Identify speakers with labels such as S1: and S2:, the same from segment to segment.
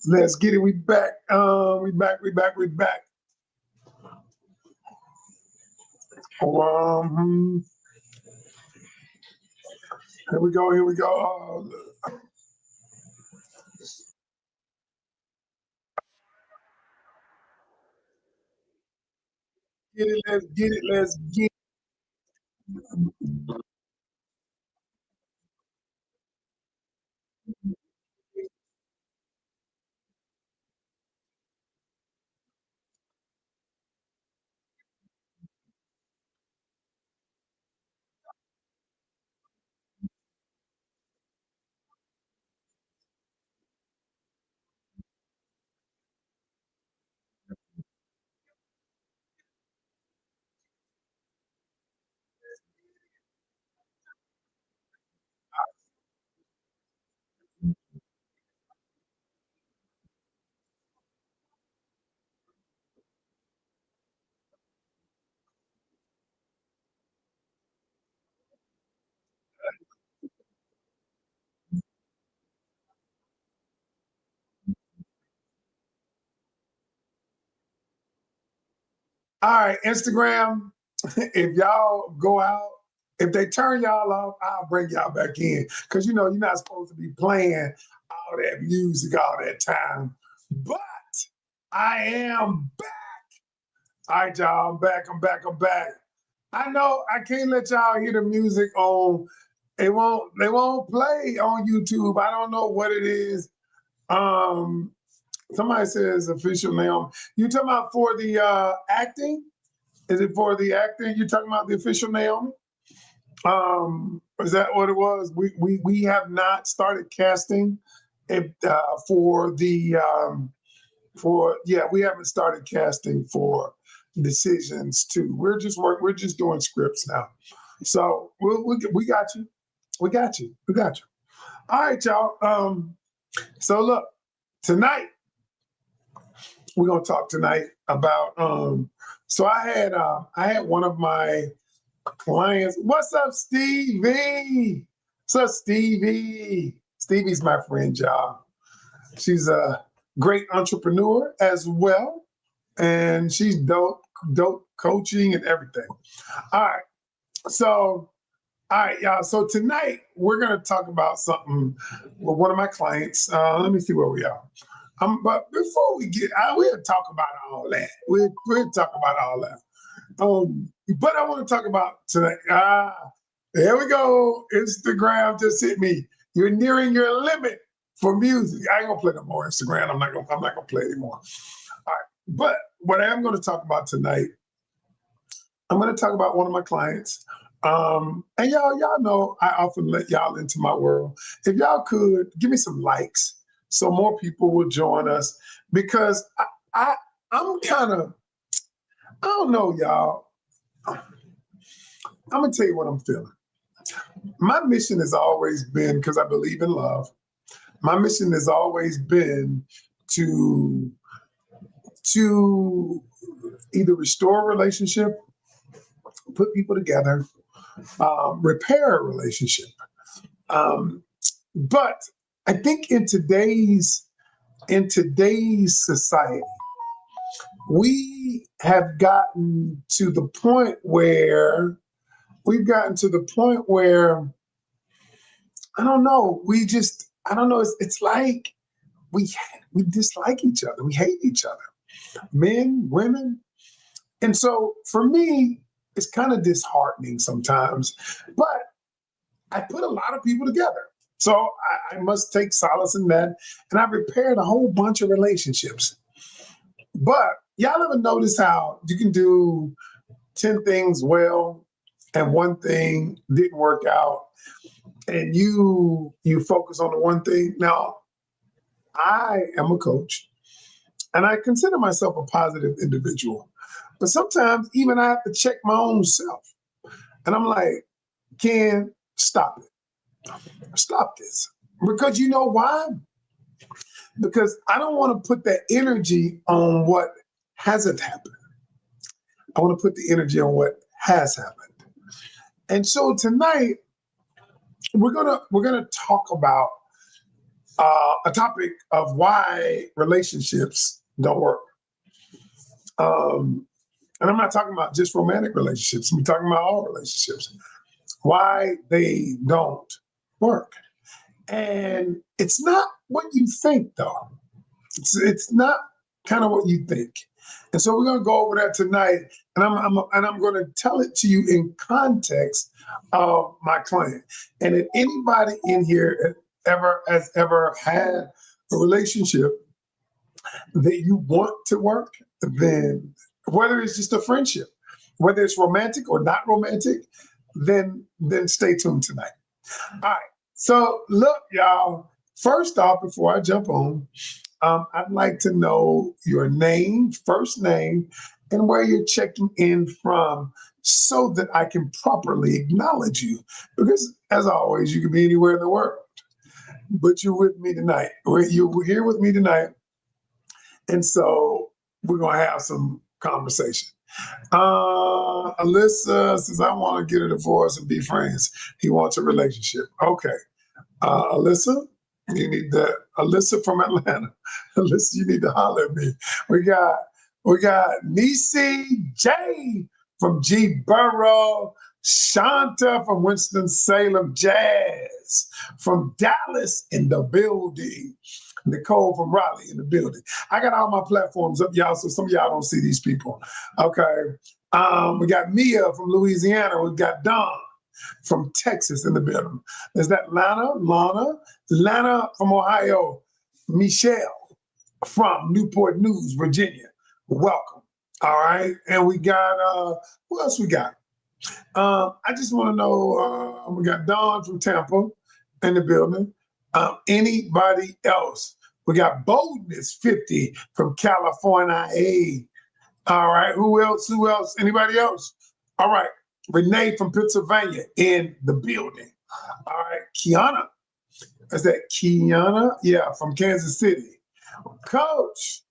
S1: Let's get it. We back. We back. We back. We back. Um, Here we go. Here we go. Get it. Let's get it. Let's get it. All right, Instagram. If y'all go out, if they turn y'all off, I'll bring y'all back in. Cause you know you're not supposed to be playing all that music all that time. But I am back. All right, y'all. I'm back. I'm back. I'm back. I know I can't let y'all hear the music on. They won't play on YouTube. I don't know what it is. Um, Somebody says official Naomi. You talking about for the acting? Is it for the acting? You talking about the official Naomi? Is that what it was? We have not started casting it for the for yeah, we haven't started casting for decisions too. We're just doing scripts now. So we got you. We got you. We got you. All right, y'all. So look, tonight we're gonna talk tonight about so I had one of my clients. What's up, Stevie? What's up, Stevie? Stevie's my friend, y'all. She's a great entrepreneur as well. And she's dope coaching and everything. All right. So, all right, y'all. So tonight we're gonna talk about something with one of my clients. Let me see where we are. But before we get, we'll talk about all that. We'll talk about all that. But I want to talk about tonight. There we go. Instagram just hit me. You're nearing your limit for music. I ain't gonna play no more Instagram. I'm not gonna play anymore. All right. But what I am gonna talk about tonight, I'm gonna talk about one of my clients. And y'all know I often let y'all into my world. If y'all could give me some likes so more people will join us because I'm kind of, I don't know, y'all. I'm gonna tell you what I'm feeling. My mission has always been, because I believe in love, my mission has always been to to either restore a relationship, put people together, repair a relationship. Um, but I think in today's society, we have gotten to the point where I don't know. I don't know. It's like we we dislike each other. We hate each other, men, women, and so for me, it's kind of disheartening sometimes. But I put a lot of people together, so I must take solace in that, and I've repaired a whole bunch of relationships. But y'all ever notice how you can do 10 things well and one thing didn't work out and you focus on the one thing? Now, I am a coach and I consider myself a positive individual. But sometimes even I have to check my own self. And I'm like, Ken, stop it. Stop this. Because you know why? Because I don't want to put that energy on what hasn't happened. I want to put the energy on what has happened. And so tonight we're gonna talk about a topic of why relationships don't work. Um, and I'm not talking about just romantic relationships. I'm talking about all relationships. Why they don't work. And it's not what you think, though. It's not kind of what you think. And so we're going to go over that tonight, and I'm going to tell it to you in context of my client. And if anybody in here has ever had a relationship that you want to work, then whether it's just a friendship, whether it's romantic or not romantic, then stay tuned tonight. All right. So look, y'all. First off, before I jump on, I'd like to know your name, first name, and where you're checking in from so that I can properly acknowledge you. Because as always, you can be anywhere in the world, but you're with me tonight. You're here with me tonight. And so we're going to have some conversation. Alyssa says, I want to get a divorce and be friends. He wants a relationship. Okay. Alyssa, you need that. Alyssa from Atlanta. Alyssa, you need to holler at me. We got Nisi J from G Borough, Shanta from Winston-Salem, Jazz from Dallas in the building, Nicole from Raleigh in the building. I got all my platforms up, y'all, so some of y'all don't see these people. Okay. We got Mia from Louisiana. We got Don from Texas in the building. There's that Lana from Ohio, Michelle from Newport News, Virginia. Welcome. All right. And we got, who else we got? I just want to know, we got Dawn from Tampa in the building. Anybody else? We got Boldness 50 from California. All right. Who else? Anybody else? All right. Renee from Pennsylvania in the building. All right. Kiana. Is that Kiana? Yeah, from Kansas City. Coached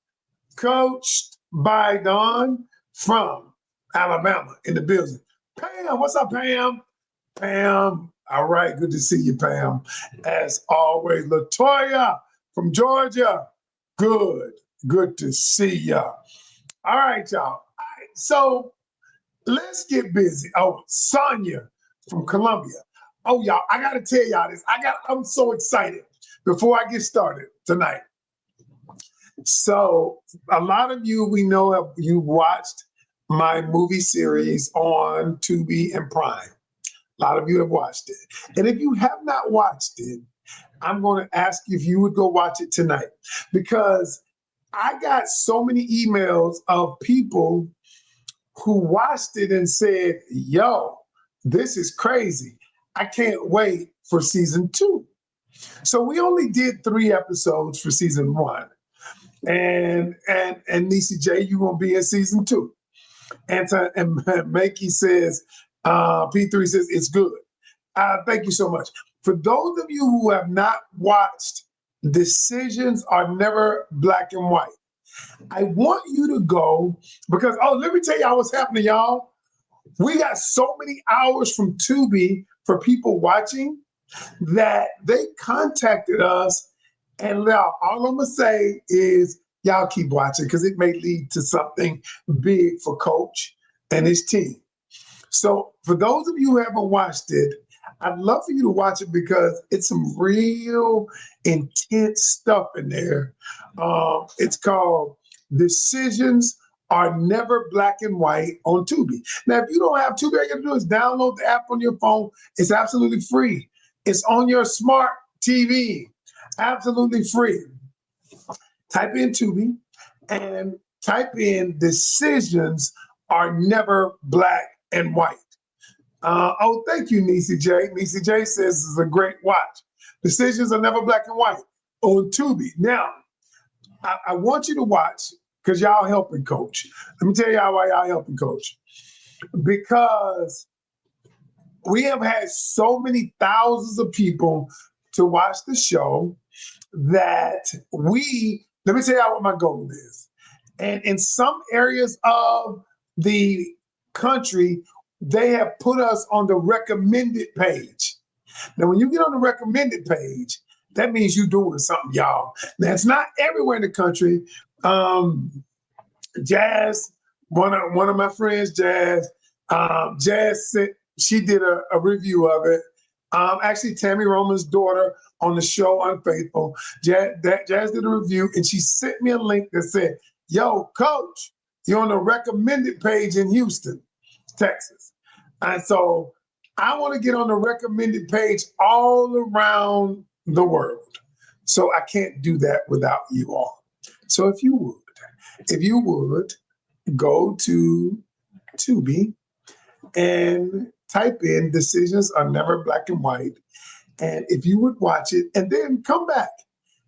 S1: by Dawn from Alabama in the building. Pam, what's up, Pam? Pam, all right, good to see you, Pam. As always, Latoya from Georgia. Good to see ya. All right, y'all. All right, so let's get busy. Oh, Sonia from Columbia. Oh, y'all, I gotta tell y'all this. I'm so excited before I get started tonight. So a lot of you we know you watched my movie series on Tubi and Prime. A lot of you have watched it. And if you have not watched it, I'm going to ask you if you would go watch it tonight, because I got so many emails of people who watched it and said, yo, this is crazy. I can't wait for season 2. So we only did 3 episodes for season 1. And Nisi J, you're going to be in season 2. And Makey says, P3 says, it's good. Thank you so much. For those of you who have not watched Decisions Are Never Black and White, I want you to go because, let me tell y'all what's happening, y'all. We got so many hours from Tubi for people watching that they contacted us. And now all I'm going to say is y'all keep watching because it may lead to something big for Coach and his team. So for those of you who haven't watched it, I'd love for you to watch it because it's some real intense stuff in there. It's called Decisions Are Never Black and White on Tubi. Now, if you don't have Tubi, all you got to do is download the app on your phone. It's absolutely free. It's on your smart TV. Absolutely free. Type in Tubi and type in Decisions Are Never Black and White. Thank you, Nisi J. Nisi J says it's a great watch. Decisions Are Never Black and White on Tubi. Now, I want you to watch because y'all helping Coach. Let me tell y'all why y'all helping Coach. Because we have had so many thousands of people to watch the show that let me tell y'all what my goal is. And in some areas of the country, they have put us on the recommended page. Now, when you get on the recommended page, that means you're doing something, y'all. Now, it's not everywhere in the country. Jazz, one of my friends, Jazz sent, she did a review of it. Actually, Tammy Roman's daughter on the show Unfaithful, Jazz did a review, and she sent me a link that said, "Yo, Coach, you're on the recommended page in Houston, Texas." And so I want to get on the recommended page all around the world. So I can't do that without you all. So if you would go to Tubi and type in "Decisions Are Never Black and White." And if you would watch it and then come back,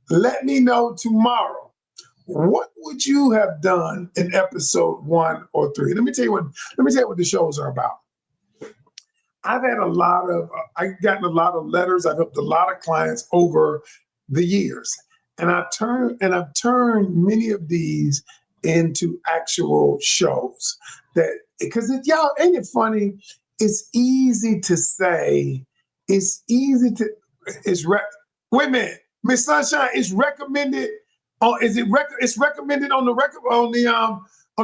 S1: let me know tomorrow, what would you have done in episode 1 or 3? Let me tell you what the shows are about. I've gotten a lot of letters. I've helped a lot of clients over the years. And I've turned many of these into actual shows because y'all, ain't it funny? It's easy to say, wait a minute, Miss Sunshine, it's recommended it's recommended on the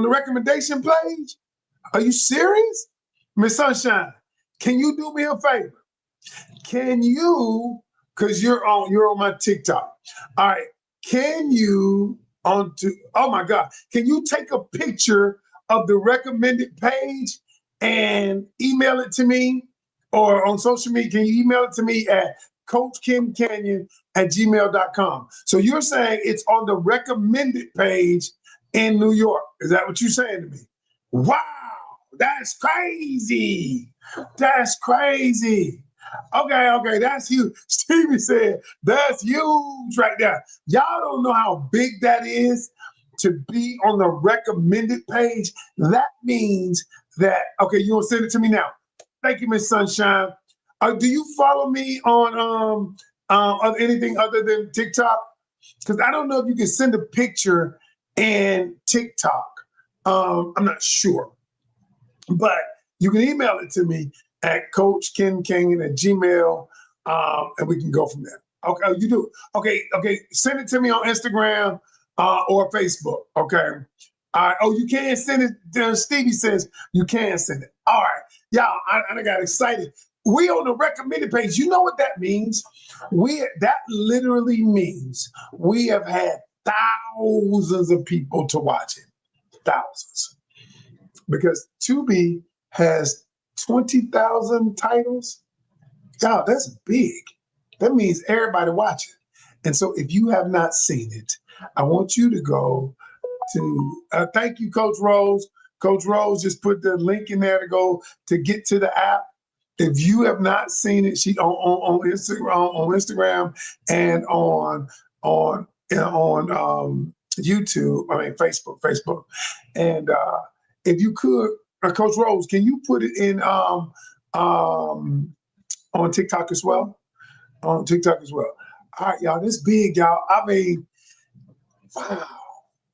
S1: recommendation page? Are you serious? Miss Sunshine, can you do me a favor? Can you, because you're on my TikTok. All right, can you oh my God, can you take a picture of the recommended page and email it to me, or on social media? Can you email it to me at coachkimcanion@gmail.com? So you're saying it's on the recommended page in New York. Is that what you're saying to me? Wow, that's crazy. That's crazy. Okay, that's huge. Stevie said, that's huge right there. Y'all don't know how big that is to be on the recommended page. That means that, okay, you want to send it to me now. Thank you, Miss Sunshine. Do you follow me on anything other than TikTok? Because I don't know if you can send a picture in TikTok. I'm not sure. But you can email it to me at coachkimcanyon@gmail, and we can go from there. Okay, you do. Okay, send it to me on Instagram or Facebook. Okay. All right. Oh, you can send it. Stevie says you can send it. All right. Y'all, I got excited. We on the recommended page. You know what that means? That literally means we have had thousands of people to watch it. Thousands. Because Tubi has 20,000 titles. Y'all, that's big. That means everybody watching. And so if you have not seen it, I want you to go to, thank you, Coach Rose. Coach Rose just put the link in there to get to the app. If you have not seen it, she on Instagram and on YouTube, Facebook. And if you could, Coach Rose, can you put it in on TikTok as well? On TikTok as well. All right, y'all, this big, y'all. I mean, wow,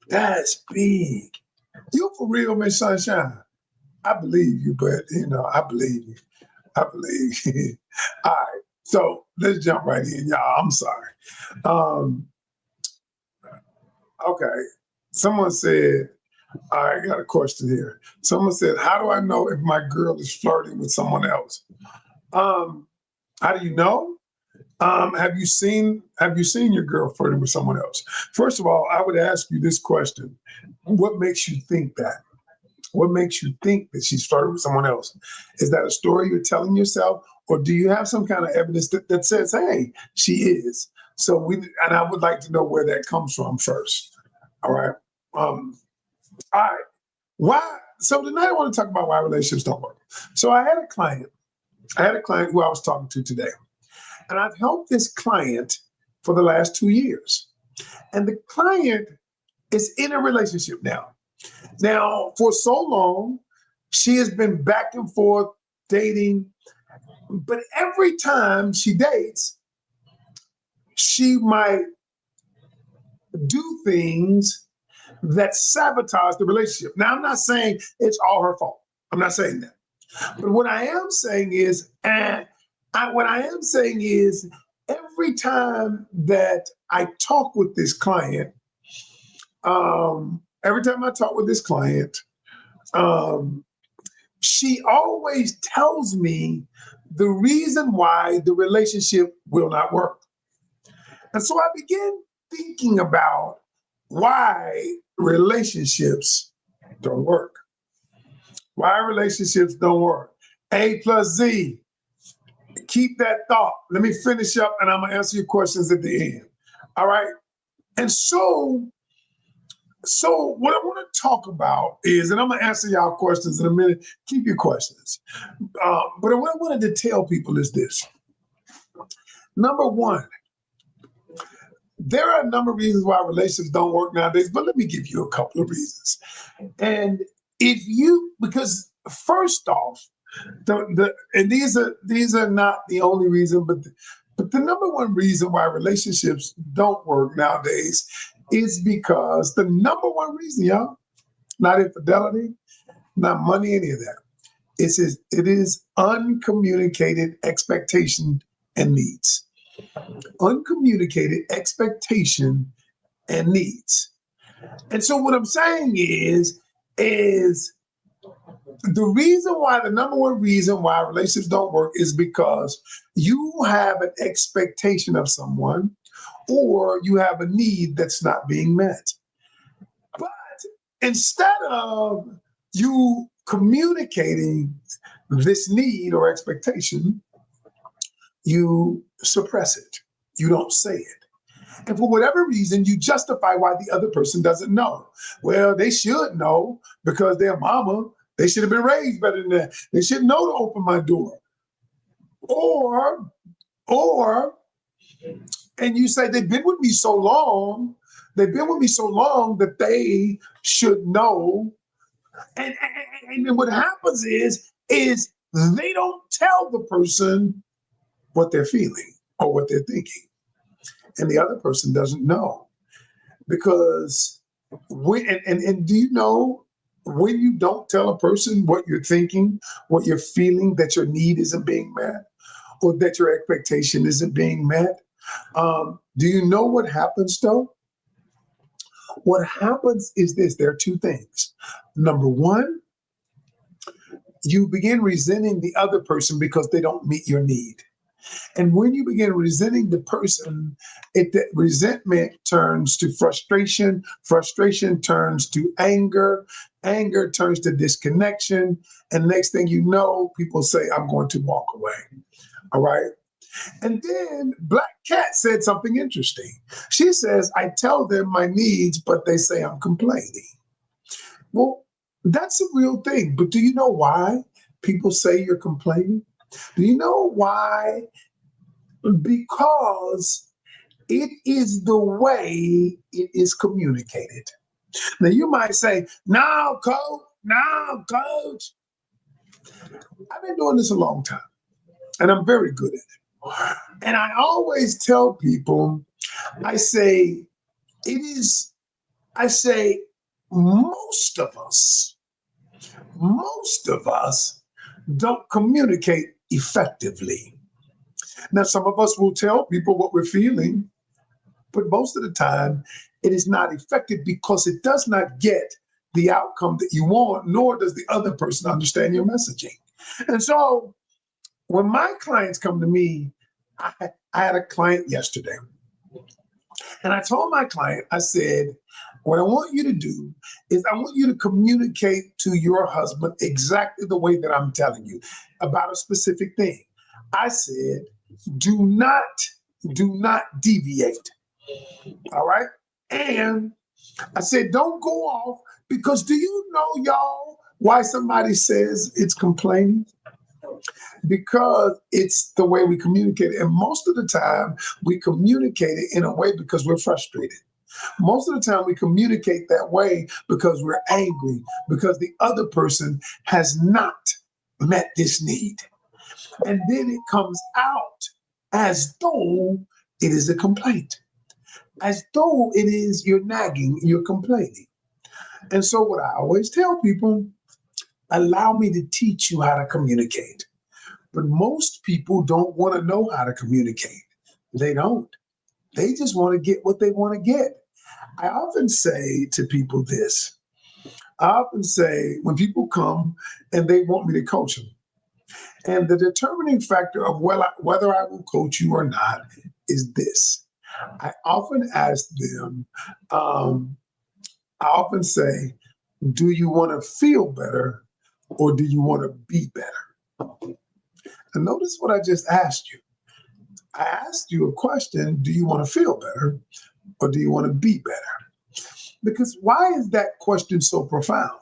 S1: that's big. You for real, Miss Sunshine? I believe you, but I believe you. I believe you. All right, so let's jump right in, y'all. I'm sorry. Okay, someone said, I got a question here. Someone said, how do I know if my girl is flirting with someone else? How do you know? Have you seen your girl flirting with someone else? First of all, I would ask you this question. What makes you think that? What makes you think that she's flirting with someone else? Is that a story you're telling yourself? Or do you have some kind of evidence that says, hey, she is? And I would like to know where that comes from first. All right. All right. Why? So tonight I want to talk about why relationships don't work. So I had a client who I was talking to today. And I've helped this client for the last 2 years. And the client is in a relationship now. Now, for so long, she has been back and forth dating. But every time she dates, she might do things that sabotage the relationship. Now, I'm not saying it's all her fault. I'm not saying that. But what I am saying is, every every time that I talk with this client, every time I talk with this client, um, she always tells me the reason why the relationship will not work. And so I begin thinking about why relationships don't work. Why relationships don't work. A plus Z. Keep that thought. Let me finish up and I'm going to answer your questions at the end. All right. And so what I want to talk about is, and I'm going to answer y'all questions in a minute. Keep your questions. But what I wanted to tell people is this. Number one, there are a number of reasons why relationships don't work nowadays, but let me give you a couple of reasons. And because first off, and these are not the only reason, but the number one reason why relationships don't work nowadays is because the number one reason, y'all, not infidelity, not money, any of that. It is uncommunicated expectation and needs. Uncommunicated expectation and needs. And so what I'm saying is the number one reason why relationships don't work is because you have an expectation of someone or you have a need that's not being met. But instead of you communicating this need or expectation, you suppress it. You don't say it. And for whatever reason, you justify why the other person doesn't know. Well, they should know because their mama, they should have been raised better than that. They should know to open my door. Or, and you say they've been with me so long that they should know. And what happens is they don't tell the person what they're feeling or what they're thinking. And the other person doesn't know. Because and do you know when you don't tell a person what you're thinking, what you're feeling, that your need isn't being met or that your expectation isn't being met? Do you know what happens though? What happens is this, there are two things. Number one, you begin resenting the other person because they don't meet your need. And when you begin resenting the person, that resentment turns to frustration. Frustration turns to anger. Anger turns to disconnection. And next thing you know, people say, I'm going to walk away. All right. And then Black Cat said something interesting. She says, I tell them my needs, but they say I'm complaining. Well, that's a real thing. But do you know why people say you're complaining? Do you know why? Because it is the way it is communicated. Now you might say, no, coach. I've been doing this a long time and I'm very good at it. And I always tell people, I say, most of us don't communicate effectively. Now, some of us will tell people what we're feeling, but most of the time it is not effective because it does not get the outcome that you want, nor does the other person understand your messaging. And so when my clients come to me, I had a client yesterday, and I told my client, I said, what I want you to do is I want you to communicate to your husband exactly the way that I'm telling you about a specific thing. I said, do not deviate. All right. And I said, don't go off, because do you know, y'all, why somebody says it's complaining? Because it's the way we communicate. And most of the time we communicate it in a way because we're frustrated. Most of the time we communicate that way because we're angry, because the other person has not met this need. And then it comes out as though it is a complaint, as though it is you're nagging, you're complaining. And so what I always tell people, allow me to teach you how to communicate. But most people don't want to know how to communicate. They don't. They just want to get what they want to get. I often say to people this. I often say when people come and they want me to coach them, and the determining factor of whether I will coach you or not is this. I often ask them, um, I often say, do you want to feel better or do you want to be better? And notice what I just asked you. I asked you a question, do you want to feel better or do you want to be better? Because why is that question so profound?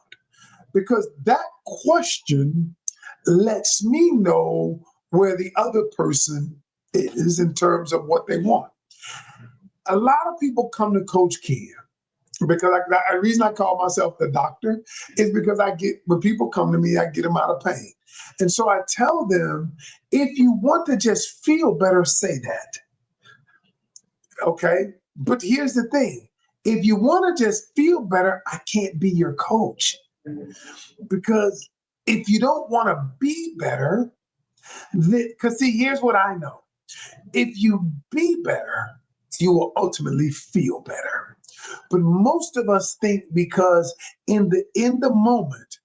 S1: Because that question lets me know where the other person is in terms of what they want. A lot of people come to Coach Ken because the reason I call myself the doctor is because when people come to me, I get them out of pain. And so I tell them, if you want to just feel better, say that. Okay. But here's the thing. If you want to just feel better, I can't be your coach. Because if you don't want to be better, because see, here's what I know. If you be better, you will ultimately feel better. But most of us think because in the moment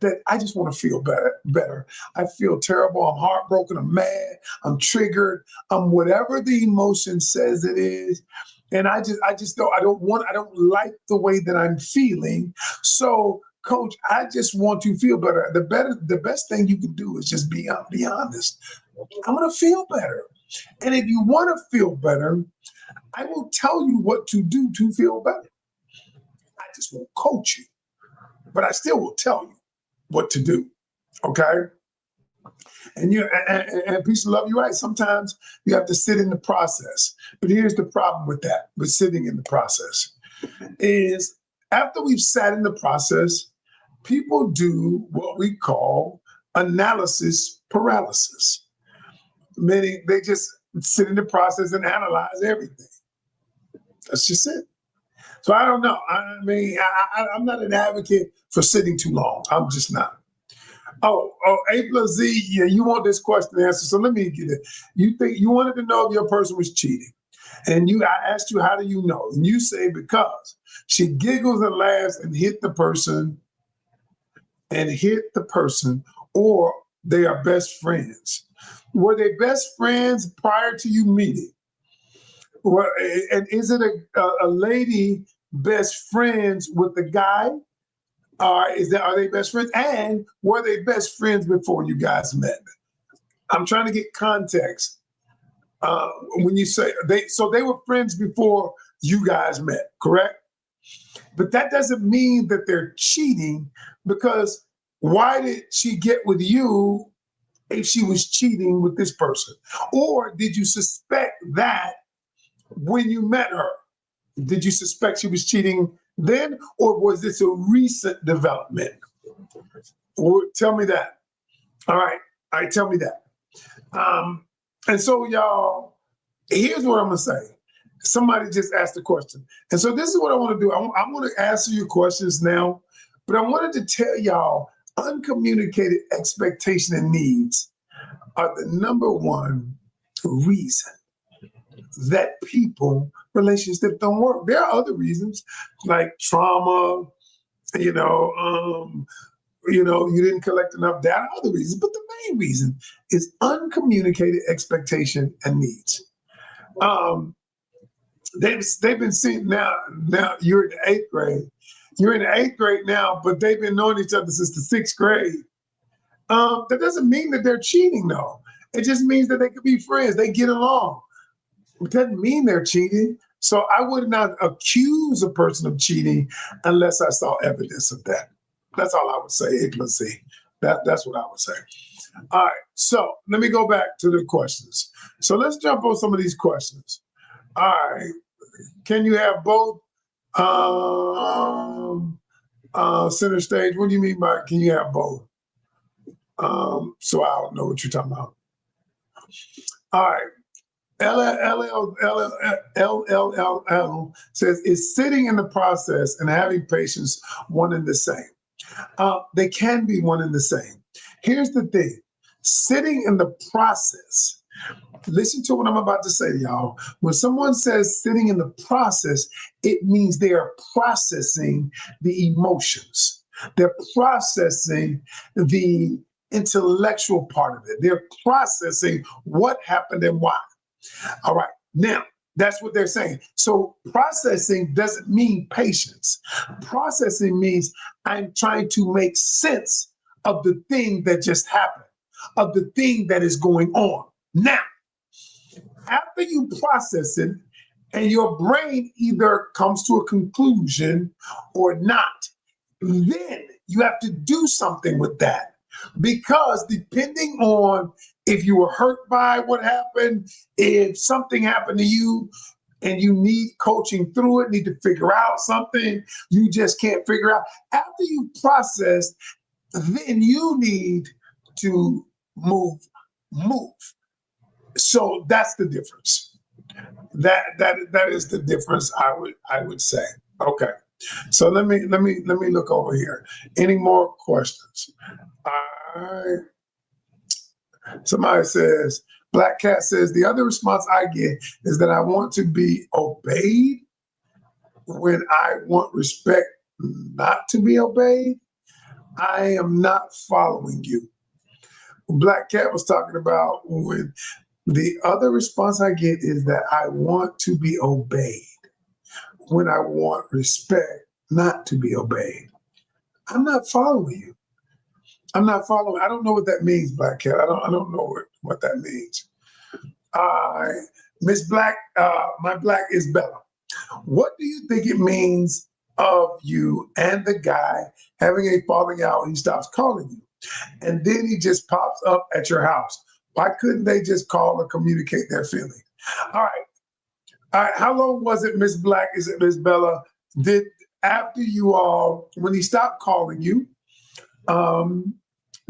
S1: that I just want to feel better. I feel terrible. I'm heartbroken. I'm mad. I'm triggered. I'm whatever the emotion says it is. And I don't like the way that I'm feeling. So coach, I just want to feel better. The best thing you can do is just be honest. I'm going to feel better. And if you want to feel better, I will tell you what to do to feel better. I just won't coach you, but I still will tell you what to do. Okay. And peace and love, you're right. Sometimes you have to sit in the process. But here's the problem with that, with sitting in the process, is after we've sat in the process, people do what we call analysis paralysis, meaning they just sit in the process and analyze everything. That's just it. So I don't know. I mean, I'm not an advocate for sitting too long. I'm just not. Oh, A plus Z. Yeah, you want this question answered. So let me get it. You wanted to know if your person was cheating, and I asked you, how do you know? And you say because she giggles and laughs and hit the person, or they are best friends. Were they best friends prior to you meeting? And is it a lady best friends with the guy? Are they best friends? And were they best friends before you guys met? I'm trying to get context. When you say they were friends before you guys met, correct? But that doesn't mean that they're cheating, because why did she get with you if she was cheating with this person? Or did you suspect that when you met her? Did you suspect she was cheating then, or was this a recent development? Or tell me that. All right, tell me that. And so, y'all, here's what I'm gonna say. Somebody just asked a question, and so this is what I want to do. I'm going to answer your questions now, but I wanted to tell y'all, uncommunicated expectation and needs are the number one reason that relationships don't work. There are other reasons like trauma, you know, you didn't collect enough data, other reasons, but the main reason is uncommunicated expectation and needs. They've been seeing now you're in the eighth grade. You're in the eighth grade now, but they've been knowing each other since the sixth grade. That doesn't mean that they're cheating, though. It just means that they could be friends. They get along. It doesn't mean they're cheating. So I would not accuse a person of cheating unless I saw evidence of that. That's all I would say, A plus C. That's what I would say. All right, so let me go back to the questions. So let's jump on some of these questions. All right, can you have both center stage? What do you mean by can you have both? So I don't know what you're talking about. All right. LLL says, is sitting in the process and having patience one and the same? They can be one and the same. Here's the thing. Sitting in the process Listen to what I'm about to say, y'all. When someone says sitting in the process, it means they are processing the emotions. They're processing the intellectual part of it. They're processing what happened and why. All right. Now, that's what they're saying. So processing doesn't mean patience. Processing means I'm trying to make sense of the thing that just happened, of the thing that is going on. Now, after you process it and your brain either comes to a conclusion or not, then you have to do something with that. Because depending on if you were hurt by what happened, if something happened to you and you need coaching through it, need to figure out something you just can't figure out. After you process, then you need to move. So that's the difference. That is the difference. I would say. Okay. So let me look over here. Any more questions? All right. Somebody says, Black Cat says, the other response I get is that I want to be obeyed when I want respect not to be obeyed. I am not following you. Black Cat was talking about when the other response I get is that I want to be obeyed when I want respect not to be obeyed. I'm not following you. I'm not following. I don't know what that means, Black Cat. I don't know what that means. Miss Black, my Black is Bella. What do you think it means of you and the guy having a falling out and he stops calling you? And then he just pops up at your house. Why couldn't they just call or communicate their feelings? All right. All right. How long was it, Miss Black? Is it Miss Bella? Did after you all, when he stopped calling you,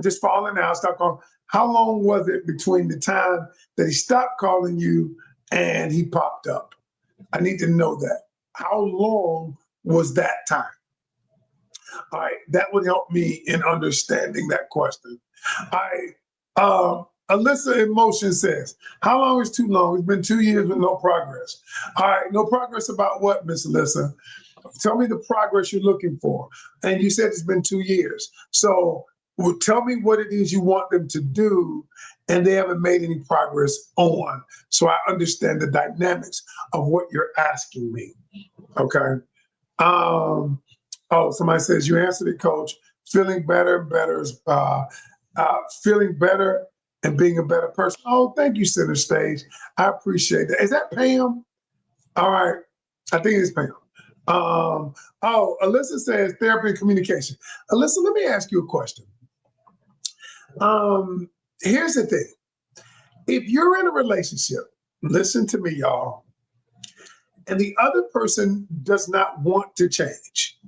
S1: just falling out, stopped calling, how long was it between the time that he stopped calling you and he popped up? I need to know that. How long was that time? All right, that would help me in understanding that question. All right, Alyssa in Motion says, how long is too long? It's been 2 years with no progress. All right, no progress about what, Miss Alyssa? Tell me the progress you're looking for. And you said it's been 2 years. So tell me what it is you want them to do and they haven't made any progress on. So I understand the dynamics of what you're asking me. Okay. Somebody says you answered it, Coach. Feeling better, feeling better and being a better person. Oh, thank you, Center Stage. I appreciate that. Is that Pam? All right. I think it's Pam. Alyssa says therapy and communication. Alyssa, let me ask you a question. Here's the thing. If you're in a relationship, listen to me, y'all, and the other person does not want to change,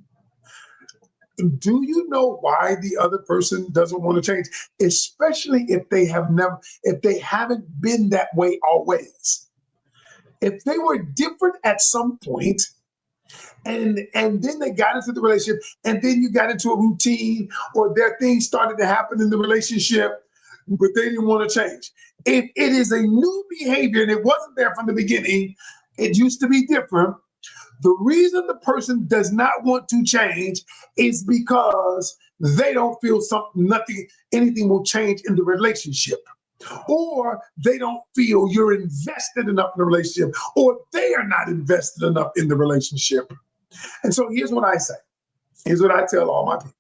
S1: do you know why the other person doesn't want to change? Especially if they haven't been that way always. If they were different at some point, and then they got into the relationship, and then you got into a routine, or their things started to happen in the relationship, but they didn't want to change. If it is a new behavior and it wasn't there from the beginning, it used to be different. The reason the person does not want to change is because they don't feel anything will change in the relationship, or they don't feel you're invested enough in the relationship, or they are not invested enough in the relationship. And so here's what I say. Here's what I tell all my people.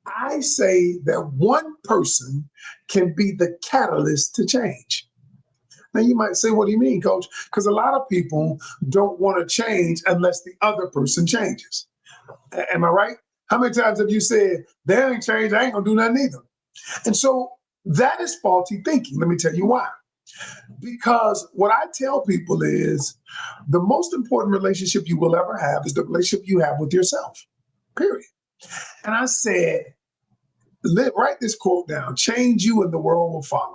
S1: I say that one person can be the catalyst to change. Now you might say, what do you mean, Coach? Because a lot of people don't want to change unless the other person changes. Am I right? How many times have you said, they ain't changed, I ain't gonna do nothing either? And so that is faulty thinking. Let me tell you why. Because what I tell people is the most important relationship you will ever have is the relationship you have with yourself, period. And I said, write this quote down, change you and the world will follow.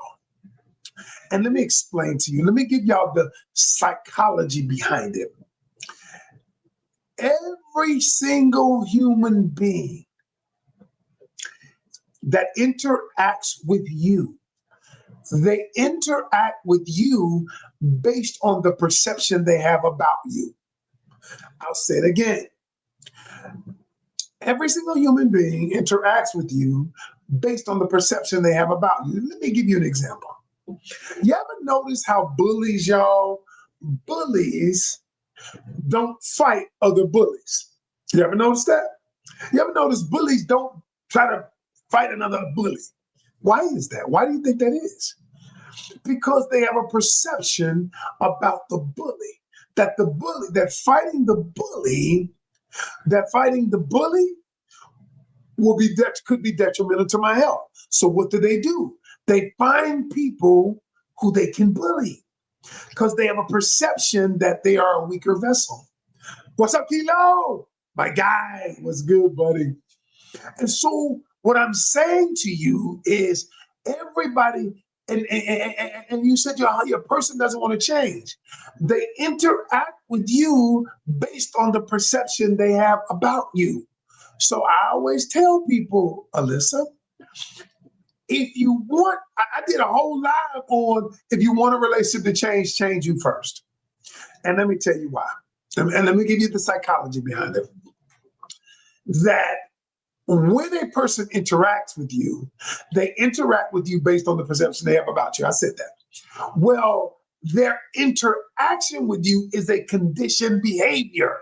S1: And let me explain to you, let me give y'all the psychology behind it. Every single human being that interacts with you They interact with you based on the perception they have about you. I'll say it again. Every single human being interacts with you based on the perception they have about you. Let me give you an example. You ever notice how bullies, y'all, bullies don't fight other bullies? You ever notice that? You ever notice bullies don't try to fight another bully? Why is that? Why do you think that is? Because they have a perception about the bully, that fighting the bully could be detrimental to my health. So what do? They find people who they can bully because they have a perception that they are a weaker vessel. What's up, Kilo? My guy, what's good, buddy? And so what I'm saying to you is everybody, and you said your person doesn't want to change. They interact with you based on the perception they have about you. So I always tell people, Alyssa, if you want, I did a whole live on if you want a relationship to change you first. And let me tell you why. And let me give you the psychology behind it. That when a person interacts with you, they interact with you based on the perception they have about you. I said that. Well, their interaction with you is a conditioned behavior.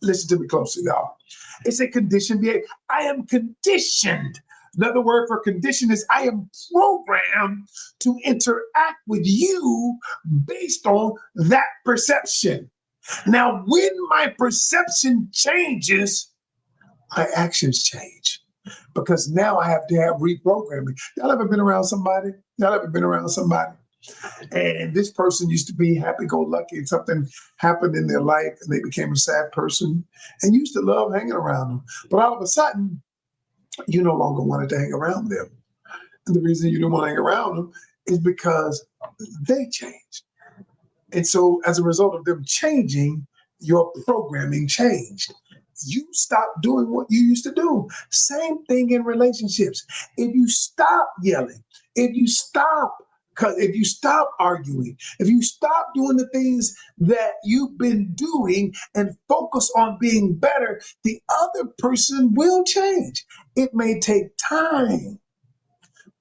S1: Listen to me closely, y'all. It's a conditioned behavior. I am conditioned. Another word for condition is I am programmed to interact with you based on that perception. Now, when my perception changes, my actions change because now I have to have reprogramming. Y'all ever been around somebody? And this person used to be happy-go-lucky and something happened in their life and they became a sad person and you used to love hanging around them. But all of a sudden, you no longer wanted to hang around them. And the reason you didn't want to hang around them is because they changed. And so as a result of them changing, your programming changed. You stop doing what you used to do. Same thing in relationships. If you stop yelling, if you stop arguing, if you stop doing the things that you've been doing and focus on being better, the other person will change. It may take time,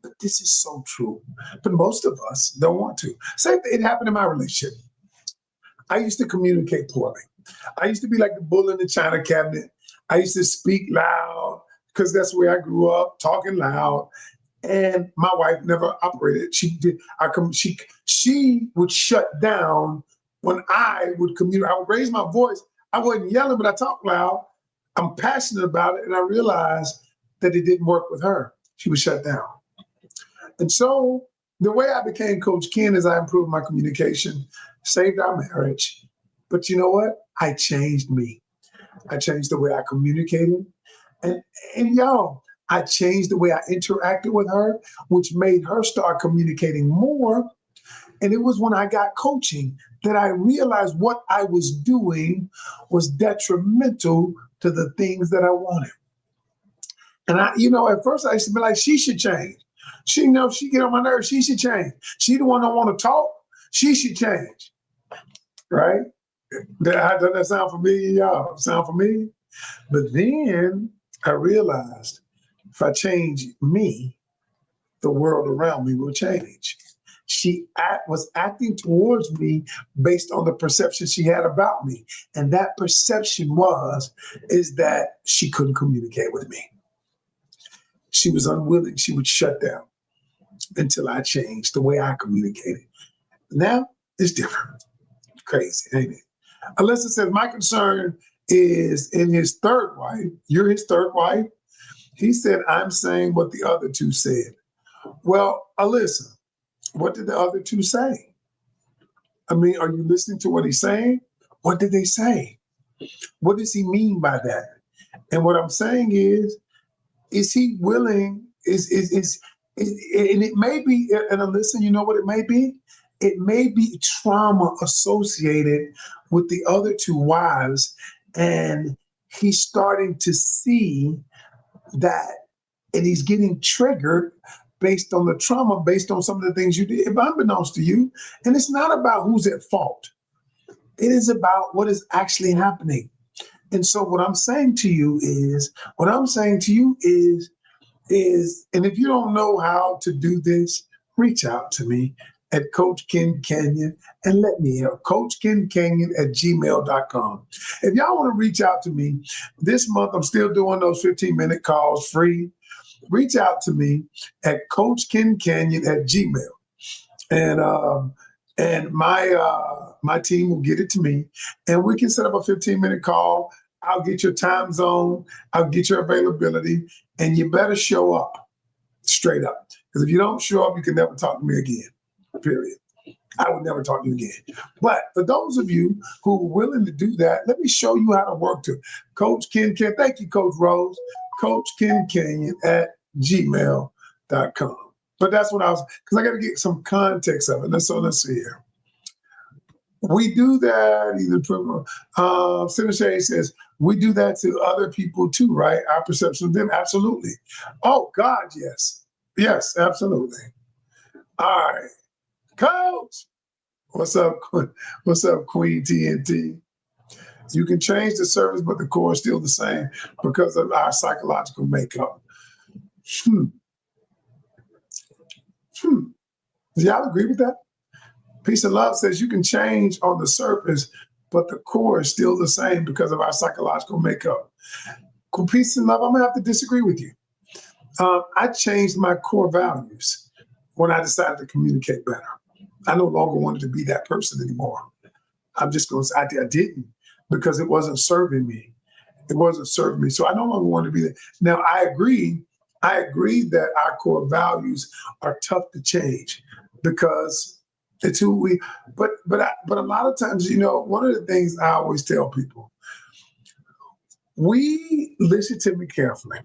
S1: but this is so true. But most of us don't want to. Same thing, it happened in my relationship. I used to communicate poorly. I used to be like the bull in the china cabinet. I used to speak loud because that's where I grew up, talking loud. And my wife never operated. She would shut down when I would communicate. I would raise my voice. I wasn't yelling, but I talk loud. I'm passionate about it. And I realized that it didn't work with her. She would shut down. And so the way I became Coach Ken is I improved my communication, saved our marriage. But you know what? I changed me. I changed the way I communicated. And y'all, I changed the way I interacted with her, which made her start communicating more. And it was when I got coaching that I realized what I was doing was detrimental to the things that I wanted. And at first I used to be like, she should change. She get on my nerves, she should change. She the one that want to talk, she should change. Right? Doesn't that sound familiar, y'all? Sound familiar? But then I realized if I change me, the world around me will change. She was acting towards me based on the perception she had about me. And that perception is that she couldn't communicate with me. She was unwilling. She would shut down until I changed the way I communicated. Now it's different. Crazy, ain't it? Alyssa says, my concern is in his third wife. You're his third wife. He said, I'm saying what the other two said. Well, Alyssa, what did the other two say? I mean, are you listening to what he's saying? What did they say? What does he mean by that? And what I'm saying is he willing, and it may be, and Alyssa, you know what it may be? It may be trauma associated with the other two wives, and he's starting to see that, and he's getting triggered based on the trauma, based on some of the things you did, unbeknownst to you. And it's not about who's at fault. It is about what is actually happening. And so what I'm saying to you is, and if you don't know how to do this, reach out to me at Coach Ken Canion and let me help. Coach Ken Canion at gmail.com. If y'all want to reach out to me this month, I'm still doing those 15-minute calls free. Reach out to me at Coach Ken Canion at Gmail. And my team will get it to me, and we can set up a 15-minute call. I'll get your time zone, I'll get your availability, and you better show up straight up. Because if you don't show up, you can never talk to me again. Period. I would never talk to you again. But for those of you who are willing to do that, let me show you how to work to Coach Ken. Thank you, Coach Rose. Coach Ken Canion at gmail.com. But that's what I was, because I got to get some context of it. So let's see here. We do that, Senator Shay says, we do that to other people too, right? Our perception of them, absolutely. Oh, God, yes. Yes, absolutely. All right. Coach, what's up? What's up, Queen TNT? You can change the service, but the core is still the same because of our psychological makeup. Do y'all agree with that? Peace and Love says you can change on the surface, but the core is still the same because of our psychological makeup. Peace and Love, I'm gonna have to disagree with you. I changed my core values when I decided to communicate better. I no longer wanted to be that person anymore. I'm just going to say I didn't, because it wasn't serving me. It wasn't serving me. So I no longer want to be that. Now, I agree that our core values are tough to change because it's who we, but a lot of times, one of the things I always tell people, listen to me carefully.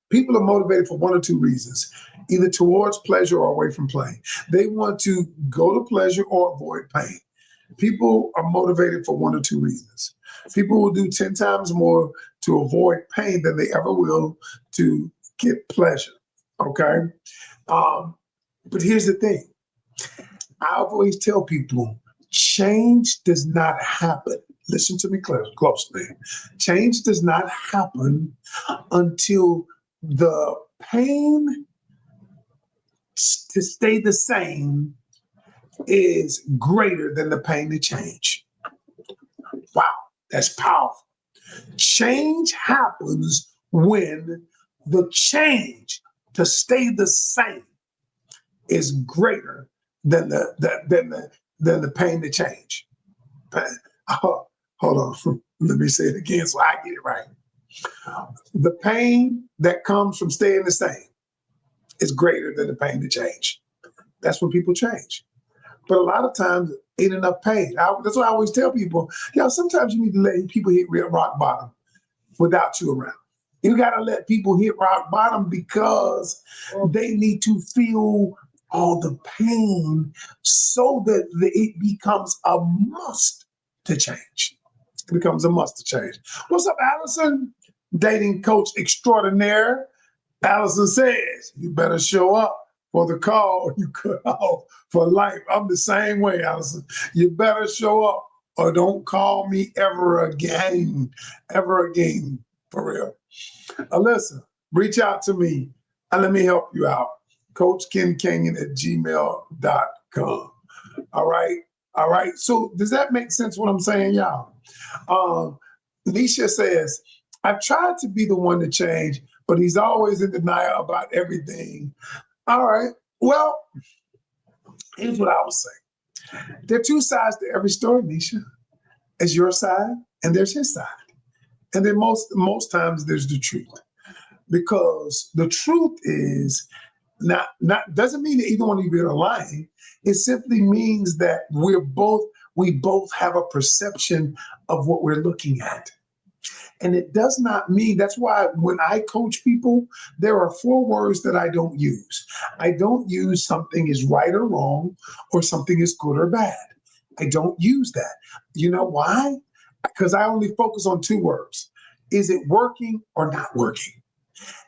S1: People are motivated for one or two reasons, either towards pleasure or away from pain. They want to go to pleasure or avoid pain. People are motivated for one or two reasons. People will do 10 times more to avoid pain than they ever will to get pleasure, okay? But here's the thing. I always tell people, change does not happen. Listen to me closely. Change does not happen until the pain to stay the same is greater than the pain to change. Wow, that's powerful. Change happens when the change to stay the same is greater than the pain to change. Hold on, let me say it again so I get it right. The pain that comes from staying the same is greater than the pain to change. That's when people change. But a lot of times, ain't enough pain. That's why I always tell people, sometimes you need to let people hit rock bottom without you around. You got to let people hit rock bottom because they need to feel all the pain so that it becomes a must to change. It becomes a must to change. What's up, Allison? Dating coach extraordinaire. Allison says, you better show up for the call you cut off for life. I'm the same way, Allison. You better show up or don't call me ever again, for real. Alyssa, reach out to me and let me help you out. Coach Ken Canion at gmail.com. All right. So does that make sense what I'm saying, y'all? Nisha says, I've tried to be the one to change, but he's always in denial about everything. All right. Well, here's what I would say. There are two sides to every story, Nisha. There's your side and there's his side. And then most times there's the truth. Because the truth is not doesn't mean that either one of you are lying. It simply means that we both have a perception of what we're looking at. And it does not mean, that's why when I coach people, there are 4 words that I don't use. I don't use something is right or wrong or something is good or bad. I don't use that. You know why? Because I only focus on 2 words. Is it working or not working?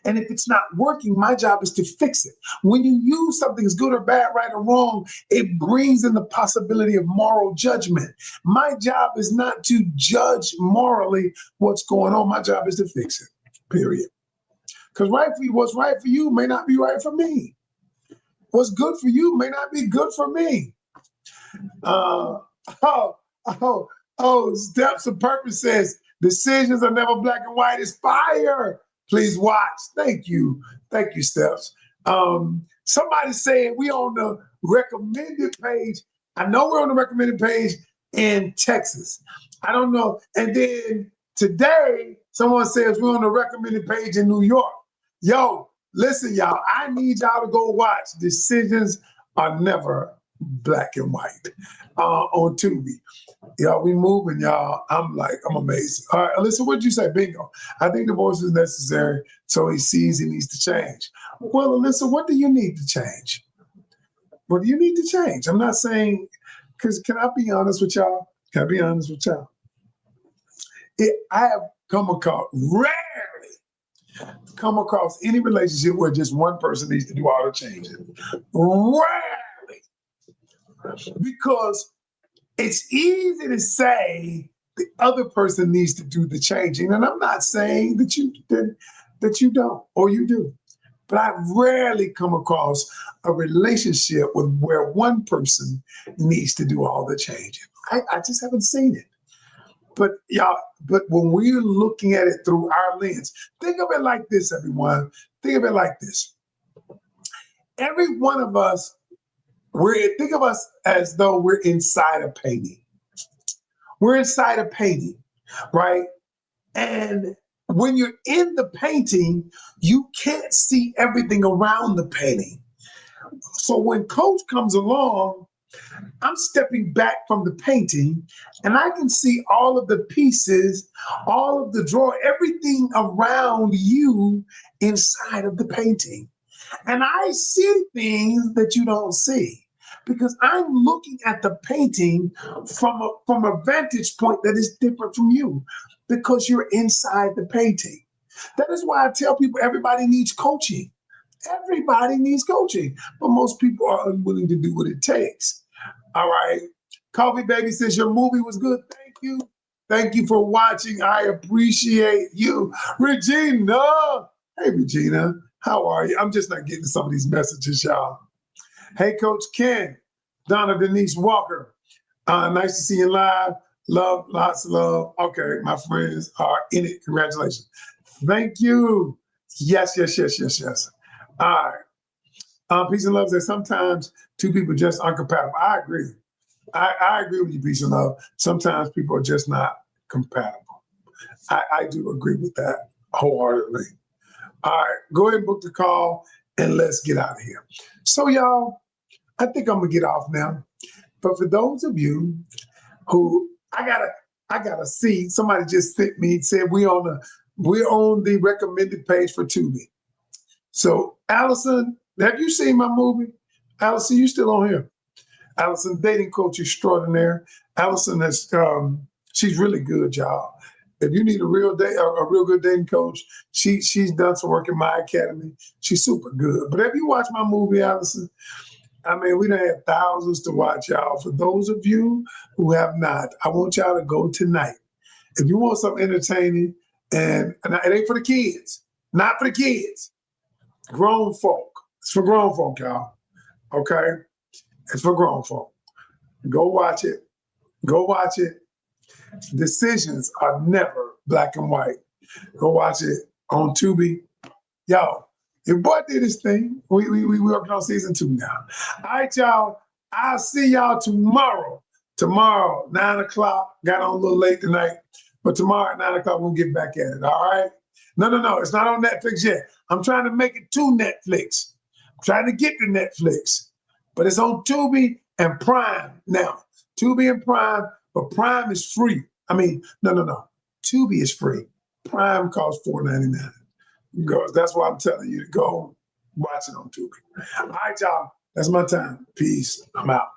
S1: And if it's not working, my job is to fix it. When you use something as good or bad, right or wrong, it brings in the possibility of moral judgment. My job is not to judge morally what's going on. My job is to fix it, period. Because what's right for you may not be right for me. What's good for you may not be good for me. Uh, oh, oh, Steps of Purpose says, decisions are never black and white. It's fire. Please watch. Thank you. Thank you, Steps. Somebody said we on the recommended page. I know we're on the recommended page in Texas. I don't know. And then today, someone says we're on the recommended page in New York. Yo, listen, y'all, I need y'all to go watch Decisions Are Never Black and White on Tubi. Y'all, we moving, y'all. I'm amazed. All right, Alyssa, what'd you say? Bingo. I think divorce is necessary, so he sees he needs to change. Well, Alyssa, what do you need to change? What do you need to change? I'm not saying, because can I be honest with y'all? Can I be honest with y'all? I have rarely come across any relationship where just one person needs to do all the changing. Rarely. Because it's easy to say the other person needs to do the changing. And I'm not saying that you don't, or you do. But I rarely come across a relationship where one person needs to do all the changing. I just haven't seen it. But when we're looking at it through our lens, think of it like this, everyone. Think of it like this. Every one of us, think of us as though we're inside a painting. We're inside a painting, right? And when you're in the painting, you can't see everything around the painting. So when Coach comes along, I'm stepping back from the painting and I can see all of the pieces, all of the drawer, everything around you inside of the painting. And I see things that you don't see because I'm looking at the painting from a vantage point that is different from you because you're inside the painting. That is why I tell people everybody needs coaching. Everybody needs coaching, but most people are unwilling to do what it takes. All right. Coffee Baby says your movie was good. Thank you. Thank you for watching. I appreciate you. Regina. Hey, Regina. How are you? I'm just not getting some of these messages, y'all. Hey, Coach Ken. Donna Denise Walker. Nice to see you live. Love, lots of love. Okay, my friends are in it. Congratulations. Thank you. Yes. All right. Peace and love says sometimes two people just aren't compatible. I agree. I agree with you, peace and love. Sometimes people are just not compatible. I do agree with that wholeheartedly. All right, go ahead and book the call and let's get out of here. So y'all, I think I'm gonna get off now. But for those of you who I gotta see, somebody just sent me and said we're on the recommended page for Tubi. So Allison, have you seen my movie? Allison, you still on here? Allison, dating coach extraordinaire. Allison is she's really good, y'all. If you need a real good dating coach, she's done some work in my academy. She's super good. But have you watched my movie, Allison? I mean, we done had thousands to watch, y'all. For those of you who have not, I want y'all to go tonight. If you want something entertaining, and it ain't for the kids, not for the kids, grown folk. It's for grown folk, y'all. Okay? It's for grown folk. Go watch it. Go watch it. Decisions are never black and white. Go watch it on Tubi. Yo, your boy did his thing. We working on season 2 now. All right, y'all. I'll see y'all tomorrow. Tomorrow, 9 o'clock. Got on a little late tonight. But tomorrow at 9 o'clock, we'll get back at it. All right? No. It's not on Netflix yet. I'm trying to make it to Netflix. I'm trying to get to Netflix. But it's on Tubi and Prime now. Tubi and Prime, but Prime is free. I mean, no. Tubi is free. Prime costs $4.99. Go. That's why I'm telling you to go watch it on Tubi. All right, y'all. That's my time. Peace. I'm out.